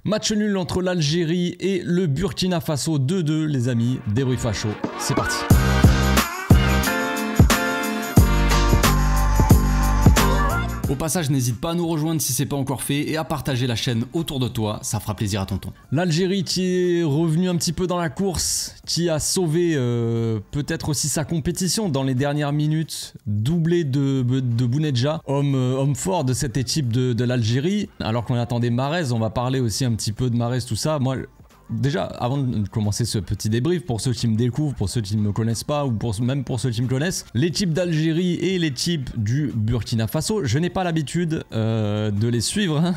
Match nul entre l'Algérie et le Burkina Faso, 2-2 les amis, débrief à chaud, c'est parti. Au passage, n'hésite pas à nous rejoindre si c'est pas encore fait et à partager la chaîne autour de toi, ça fera plaisir à tonton. L'Algérie qui est revenu un petit peu dans la course, qui a sauvé peut-être aussi sa compétition dans les dernières minutes, doublé de Bounedjah, homme fort de cette équipe de l'Algérie. Alors qu'on attendait Mahrez, on va parler aussi un petit peu de Mahrez, tout ça. Moi, déjà, avant de commencer ce petit débrief, pour ceux qui me découvrent, pour ceux qui ne me connaissent pas, ou même pour ceux qui me connaissent, l'équipe d'Algérie et l'équipe du Burkina Faso, je n'ai pas l'habitude de les suivre, hein.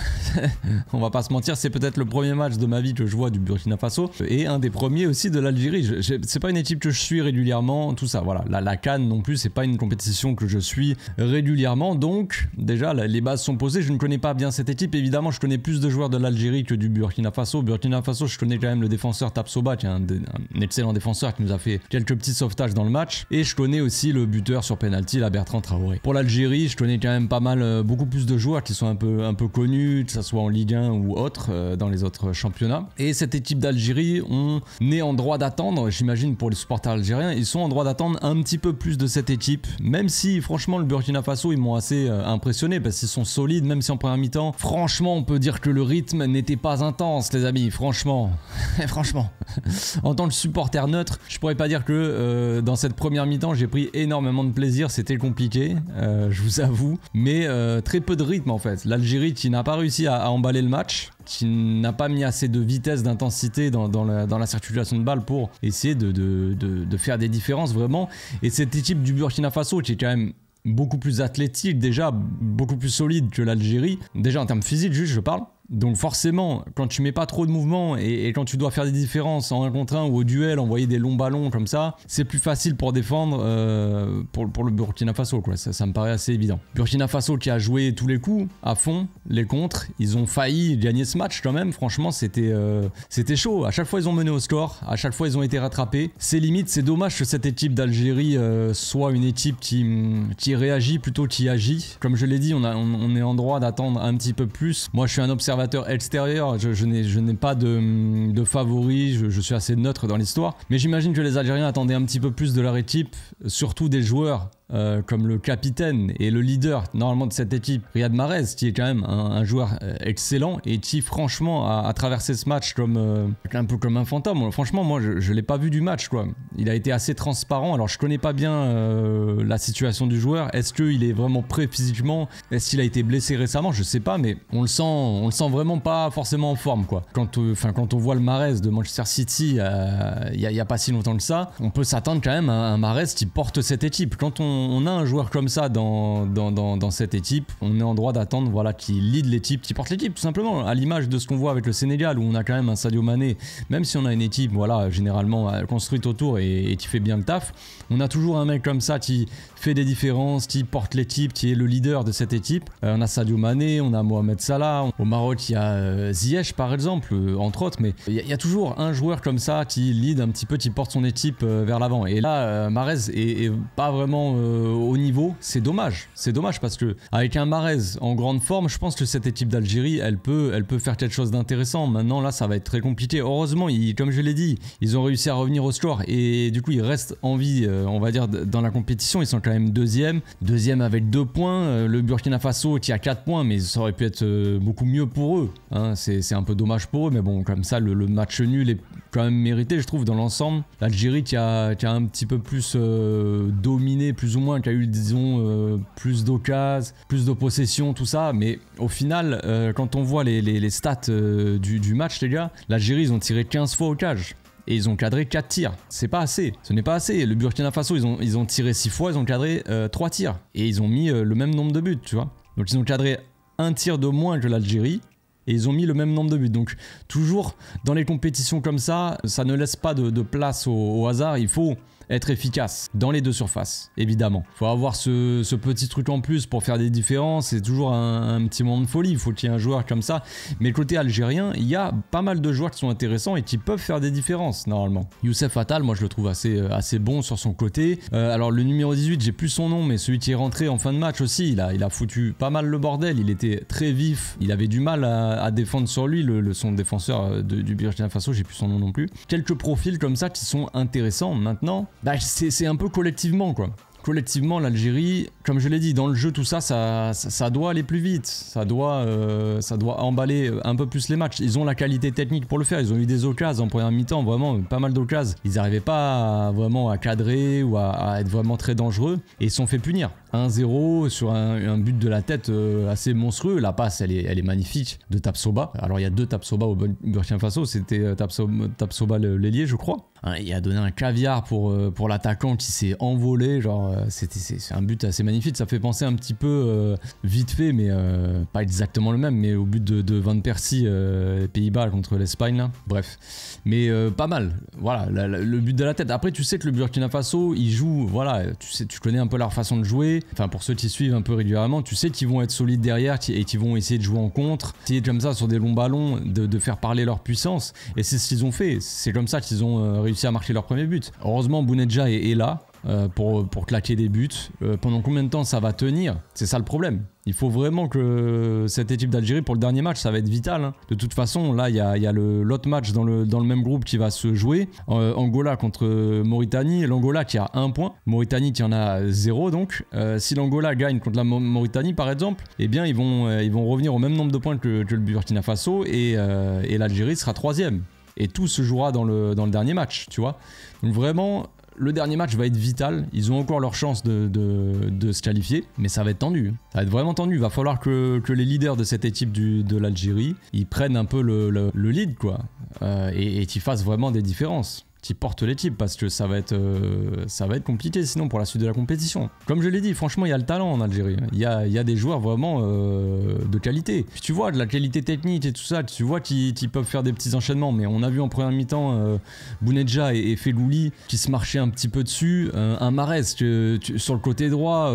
On va pas se mentir, c'est peut-être le premier match de ma vie que je vois du Burkina Faso, et un des premiers aussi de l'Algérie. C'est pas une équipe que je suis régulièrement, tout ça, voilà. La CAN non plus, c'est pas une compétition que je suis régulièrement, donc déjà les bases sont posées, je ne connais pas bien cette équipe, évidemment je connais plus de joueurs de l'Algérie que du Burkina Faso. Burkina Faso, je connais quand même le défenseur Tapsoba qui est un excellent défenseur qui nous a fait quelques petits sauvetages dans le match, et je connais aussi le buteur sur penalty, la Bertrand Traoré. Pour l'Algérie, je connais quand même pas mal, beaucoup plus de joueurs qui sont un peu connus, que ce soit en Ligue 1 ou autre, dans les autres championnats. Et cette équipe d'Algérie, on est en droit d'attendre, j'imagine pour les supporters algériens, ils sont en droit d'attendre un petit peu plus de cette équipe, même si franchement le Burkina Faso ils m'ont assez impressionné parce qu'ils sont solides, même si en première mi-temps, franchement on peut dire que le rythme n'était pas intense les amis, franchement. Franchement, en tant que supporter neutre, je pourrais pas dire que dans cette première mi-temps j'ai pris énormément de plaisir, c'était compliqué, je vous avoue, mais très peu de rythme en fait. L'Algérie qui n'a pas réussi à emballer le match, qui n'a pas mis assez de vitesse, d'intensité dans la circulation de balles pour essayer de faire des différences vraiment. Et cette équipe du Burkina Faso qui est quand même beaucoup plus athlétique, déjà beaucoup plus solide que l'Algérie, déjà en termes physiques juste je parle. Donc forcément, quand tu mets pas trop de mouvement et quand tu dois faire des différences en 1 contre 1 ou au duel, envoyer des longs ballons comme ça, c'est plus facile pour défendre pour le Burkina Faso, quoi. Ça me paraît assez évident. Burkina Faso qui a joué tous les coups, à fond, les contres, ils ont failli gagner ce match quand même, franchement c'était chaud. À chaque fois ils ont mené au score, à chaque fois ils ont été rattrapés. C'est limite, c'est dommage que cette équipe d'Algérie soit une équipe qui réagit plutôt qui agit. Comme je l'ai dit, on est en droit d'attendre un petit peu plus. Moi je suis un observateur extérieur, je n'ai pas de favoris, je suis assez neutre dans l'histoire, mais j'imagine que les Algériens attendaient un petit peu plus de leur équipe, surtout des joueurs comme le capitaine et le leader normalement de cette équipe, Riyad Mahrez, qui est quand même un joueur excellent et qui franchement a traversé ce match un peu comme un fantôme. Franchement moi je l'ai pas vu du match quoi. Il a été assez transparent, alors je connais pas bien la situation du joueur, est-ce qu'il est vraiment prêt physiquement, est-ce qu'il a été blessé récemment, je sais pas, mais on le sent vraiment pas forcément en forme quoi. Quand on voit le Mahrez de Manchester City il y a pas si longtemps que ça, on peut s'attendre quand même à un Mahrez qui porte cette équipe. Quand on a un joueur comme ça dans cette équipe, on est en droit d'attendre voilà, qui lead l'équipe, qui porte l'équipe tout simplement, à l'image de ce qu'on voit avec le Sénégal où on a quand même un Sadio Mané, même si on a une équipe voilà, généralement construite autour et qui fait bien le taf, on a toujours un mec comme ça qui fait des différences, qui porte l'équipe, qui est le leader de cette équipe. On a Sadio Mané, on a Mohamed Salah, au Maroc il y a Ziyech par exemple, entre autres, mais il y a toujours un joueur comme ça qui lead un petit peu, qui porte son équipe vers l'avant. Et là, Mahrez est pas vraiment au niveau, c'est dommage parce que avec un Mahrez en grande forme, je pense que cette équipe d'Algérie, elle peut faire quelque chose d'intéressant. Maintenant là, ça va être très compliqué. Heureusement, comme je l'ai dit, ils ont réussi à revenir au score et du coup, ils restent en vie, on va dire, dans la compétition. Ils sont quand même deuxième avec 2 points. Le Burkina Faso qui a 4 points, mais ça aurait pu être beaucoup mieux pour eux. Hein. C'est un peu dommage pour eux, mais bon, comme ça, le match nul est quand même mérité, je trouve, dans l'ensemble. L'Algérie qui a un petit peu plus dominé, plus ou moins, qui a eu, disons, plus d'occasions, plus de possession, tout ça, mais au final, quand on voit les stats du match, les gars, l'Algérie, ils ont tiré 15 fois au cage. Et ils ont cadré 4 tirs. C'est pas assez. Ce n'est pas assez. Le Burkina Faso, ils ont tiré 6 fois, ils ont cadré 3 tirs. Et ils ont mis le même nombre de buts, tu vois. Donc ils ont cadré un tir de moins que l'Algérie. Et ils ont mis le même nombre de buts. Donc toujours dans les compétitions comme ça ne laisse pas de place au hasard. Il faut être efficace dans les deux surfaces, évidemment. Faut avoir ce petit truc en plus pour faire des différences, c'est toujours un petit moment de folie, il faut qu'il y ait un joueur comme ça. Mais côté algérien, il y a pas mal de joueurs qui sont intéressants et qui peuvent faire des différences normalement. Youssef Attal, moi je le trouve assez bon sur son côté. Alors le numéro 18, j'ai plus son nom, mais celui qui est rentré en fin de match aussi, il a foutu pas mal le bordel, il était très vif, il avait du mal à défendre sur lui, son défenseur du Burkina Faso, j'ai plus son nom non plus. Quelques profils comme ça qui sont intéressants. Maintenant, bah, c'est un peu collectivement quoi. Collectivement, l'Algérie, comme je l'ai dit, dans le jeu, tout ça, ça doit aller plus vite. Ça doit emballer un peu plus les matchs. Ils ont la qualité technique pour le faire. Ils ont eu des occasions en première mi-temps, vraiment pas mal d'occasions. Ils n'arrivaient pas vraiment à cadrer ou à être vraiment très dangereux. Et ils se sont fait punir. 1-0 sur un but de la tête assez monstrueux. La passe, elle est magnifique de Tapsoba. Alors, il y a deux Tapsoba au Burkina Faso. C'était Tapsoba l'ailier, je crois. Il a donné un caviar pour l'attaquant qui s'est envolé. Genre, c'est un but assez magnifique. Ça fait penser un petit peu vite fait, mais pas exactement le même, mais au but de Van Persie, Pays-Bas contre l'Espagne. Là. Bref, mais pas mal. Voilà, le but de la tête. Après, tu sais que le Burkina Faso, ils jouent. Voilà, tu connais un peu leur façon de jouer. Enfin, pour ceux qui suivent un peu régulièrement, tu sais qu'ils vont être solides derrière et qu'ils vont essayer de jouer en contre, essayer comme ça sur des longs ballons, de faire parler leur puissance. Et c'est ce qu'ils ont fait. C'est comme ça qu'ils ont réussi à marquer leur premier but. Heureusement, Bounedjah est là. Pour claquer des buts. Pendant combien de temps ça va tenir? C'est ça le problème. Il faut vraiment que cette équipe d'Algérie, pour le dernier match, ça va être vital. Hein. De toute façon, là, il y a l'autre match dans le même groupe qui va se jouer. Angola contre Mauritanie. L'Angola qui a 1 point. Mauritanie qui en a 0 donc. Si l'Angola gagne contre la Mauritanie, par exemple, eh bien, ils vont revenir au même nombre de points que le Burkina Faso et l'Algérie sera 3e. Et tout se jouera dans le dernier match, tu vois. Donc vraiment... Le dernier match va être vital, ils ont encore leur chance de se qualifier, mais ça va être tendu, ça va être vraiment tendu. Il va falloir que les leaders de cette équipe de l'Algérie, ils prennent un peu le lead quoi, et qu'ils fassent vraiment des différences, qui portent l'équipe parce que ça va être compliqué sinon pour la suite de la compétition. Comme je l'ai dit, franchement il y a le talent en Algérie, il y a des joueurs vraiment de qualité. Puis tu vois de la qualité technique et tout ça, tu vois qu'ils peuvent faire des petits enchaînements, mais on a vu en première mi-temps Bounedjah et Fegouli qui se marchaient un petit peu dessus, un Mahrez sur le côté droit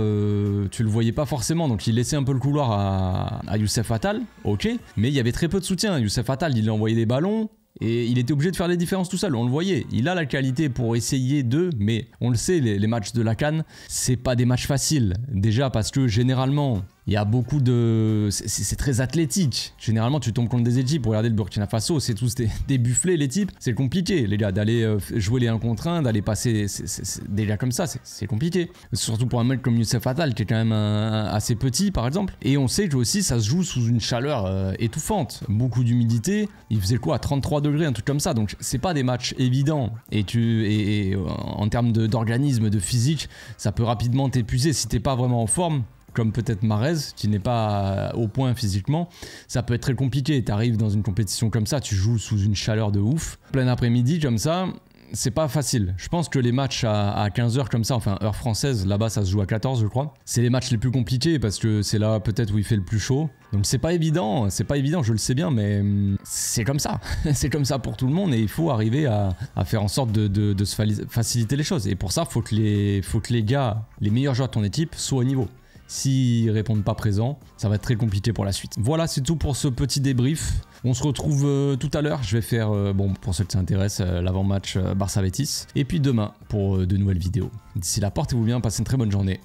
tu le voyais pas forcément, donc il laissait un peu le couloir à Youssef Attal, ok, mais il y avait très peu de soutien. Youssef Attal il envoyait des ballons et il était obligé de faire des différences tout seul, on le voyait. Il a la qualité pour essayer mais on le sait, les matchs de la CAN, c'est pas des matchs faciles. Déjà parce que généralement, il y a beaucoup de... C'est très athlétique. Généralement, tu tombes contre des équipes. Pour regarder le Burkina Faso, c'est tous des bufflets, les types. C'est compliqué, les gars, d'aller jouer les 1 contre 1, d'aller passer... Déjà comme ça, c'est compliqué. Surtout pour un mec comme Youssef Attal, qui est quand même assez petit, par exemple. Et on sait que aussi, ça se joue sous une chaleur étouffante. Beaucoup d'humidité. Il faisait quoi, 33 degrés, un truc comme ça. Donc, c'est pas des matchs évidents. Et en termes d'organisme, de physique, ça peut rapidement t'épuiser si t'es pas vraiment en forme. Comme peut-être Mahrez, qui n'est pas au point physiquement, ça peut être très compliqué. Tu arrives dans une compétition comme ça, tu joues sous une chaleur de ouf. Plein après-midi comme ça, c'est pas facile. Je pense que les matchs à 15h comme ça, enfin heure française, là-bas ça se joue à 14 je crois. C'est les matchs les plus compliqués parce que c'est là peut-être où il fait le plus chaud. Donc c'est pas évident, je le sais bien, mais c'est comme ça. C'est comme ça pour tout le monde et il faut arriver à faire en sorte de se faciliter les choses. Et pour ça, faut que les gars, les meilleurs joueurs de ton équipe soient au niveau. S'ils répondent pas présent, ça va être très compliqué pour la suite. Voilà, c'est tout pour ce petit débrief. On se retrouve tout à l'heure. Je vais faire, pour ceux qui s'intéressent, l'avant-match Barça-Betis. Et puis demain pour de nouvelles vidéos. D'ici là, portez-vous bien, passez une très bonne journée.